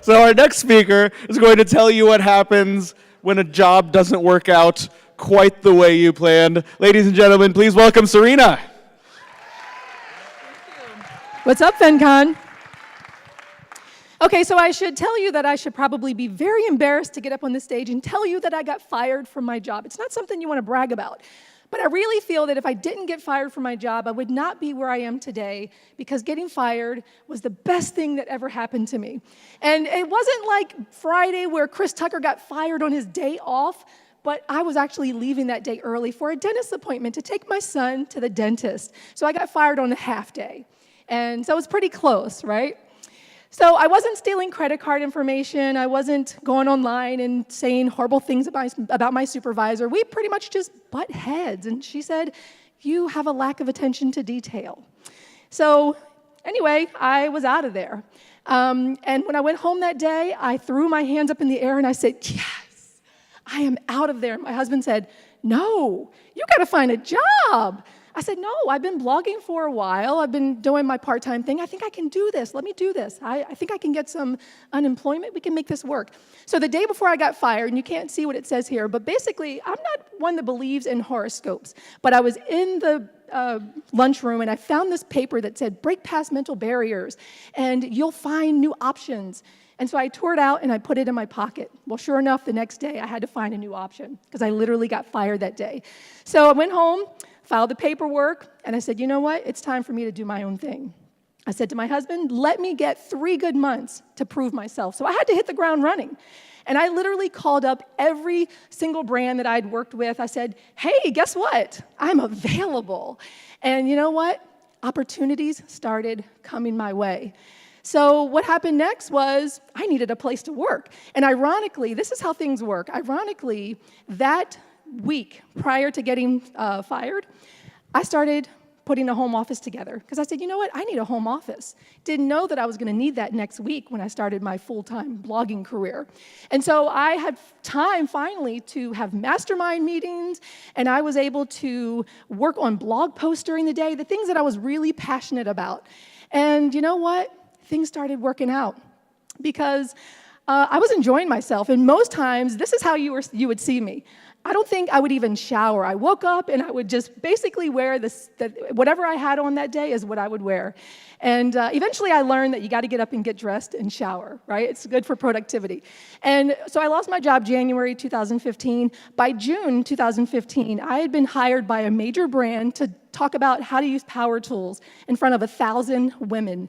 So our next speaker is going to tell you what happens when a job doesn't work out quite the way you planned. Ladies and gentlemen, please welcome Serena. What's up, FinCon? Okay, so I should tell you that I should probably be very embarrassed to get up on this stage and tell you that I got fired from my job. It's not something you want to brag about. But I really feel that if I didn't get fired from my job, I would not be where I am today, because getting fired was the best thing that ever happened to me. And it wasn't like Friday where Chris Tucker got fired on his day off, but I was actually leaving that day early for a dentist appointment to take my son to the dentist. So I got fired on a half day. And so it was pretty close, right? So I wasn't stealing credit card information. I wasn't going online and saying horrible things about my supervisor. We pretty much just butt heads. And she said, "You have a lack of attention to detail." So anyway, I was out of there. And when I went home that day, I threw my hands up in the air and I said, "Yes, I am out of there." My husband said, "No, you got to find a job." I said, "No, I've been blogging for a while. I've been doing my part-time thing. I think I can do this. Let me do this. I think I can get some unemployment. We can make this work." So the day before I got fired, and you can't see what it says here, but basically, I'm not one that believes in horoscopes, but I was in the lunchroom, and I found this paper that said, "Break past mental barriers, and you'll find new options." And so I tore it out, and I put it in my pocket. Well, sure enough, the next day, I had to find a new option, because I literally got fired that day. So I went home, filed the paperwork, and I said, "You know what? It's time for me to do my own thing." I said to my husband, "Let me get 3 good months to prove myself." So I had to hit the ground running. And I literally called up every single brand that I'd worked with. I said, "Hey, guess what? I'm available." And you know what? Opportunities started coming my way. So what happened next was I needed a place to work. And ironically, this is how things work. Ironically, that week prior to getting fired, I started putting a home office together, because I said, "You know what? I need a home office." Didn't know that I was going to need that next week when I started my full-time blogging career. And so I had time finally to have mastermind meetings, and I was able to work on blog posts during the day, the things that I was really passionate about. And you know what? Things started working out, because I was enjoying myself. And most times, this is how you would see me. I don't think I would even shower. I woke up and I would just basically wear whatever I had on that day is what I would wear. And eventually I learned that you got to get up and get dressed and shower, right? It's good for productivity. And so I lost my job January 2015. By June 2015, I had been hired by a major brand to talk about how to use power tools in front of 1,000 women.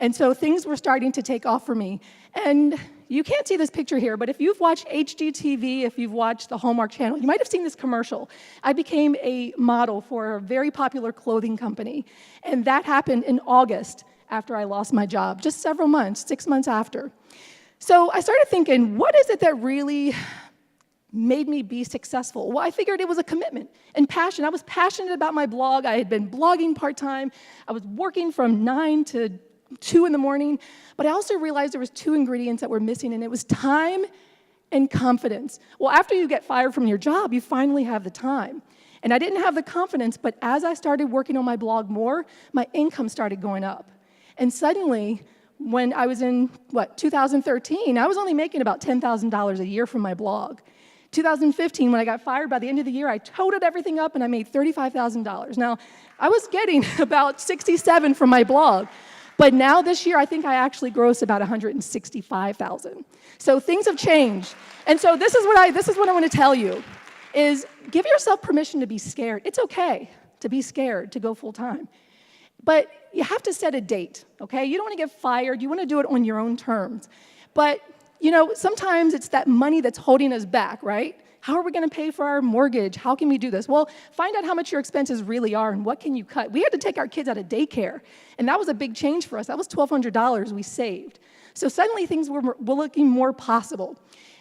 And so things were starting to take off for me. And you can't see this picture here, but if you've watched HGTV, if you've watched the Hallmark Channel, you might have seen this commercial. I became a model for a very popular clothing company. And that happened in August after I lost my job, just several months, 6 months after. So I started thinking, what is it that really made me be successful? Well, I figured it was a commitment and passion. I was passionate about my blog. I had been blogging part-time. I was working from 9 to 2 in the morning, but I also realized there was 2 ingredients that were missing, and it was time and confidence. Well, after you get fired from your job, you finally have the time. And I didn't have the confidence, but as I started working on my blog more, my income started going up. And suddenly, when I was in, 2013, I was only making about $10,000 a year from my blog. 2015, when I got fired, by the end of the year, I totaled everything up and I made $35,000. Now, I was getting about 67 from my blog. But now this year, I think I actually gross about 165,000. So things have changed. And so this is what I want to tell you, is give yourself permission to be scared. It's okay to be scared, to go full time. But you have to set a date, okay? You don't want to get fired. You want to do it on your own terms. But, you know, sometimes it's that money that's holding us back, right? How are we going to pay for our mortgage? How can we do this? Well, find out how much your expenses really are and what can you cut. We had to take our kids out of daycare, and that was a big change for us. That was $1,200 we saved. So suddenly things were looking more possible.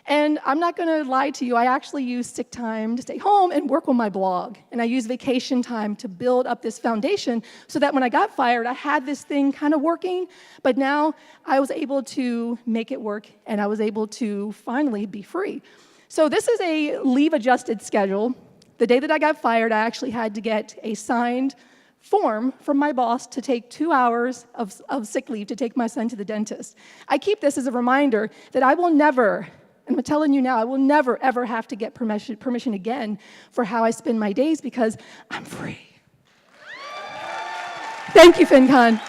And I'm not going to lie to you, I actually used sick time to stay home and work on my blog. And I used vacation time to build up this foundation so that when I got fired, I had this thing kind of working, but now I was able to make it work, and I was able to finally be free. So this is a leave-adjusted schedule. The day that I got fired, I actually had to get a signed form from my boss to take 2 hours of sick leave to take my son to the dentist. I keep this as a reminder that I will never, and I'm telling you now, I will never, ever have to get permission again for how I spend my days because I'm free. Thank you, FinCon.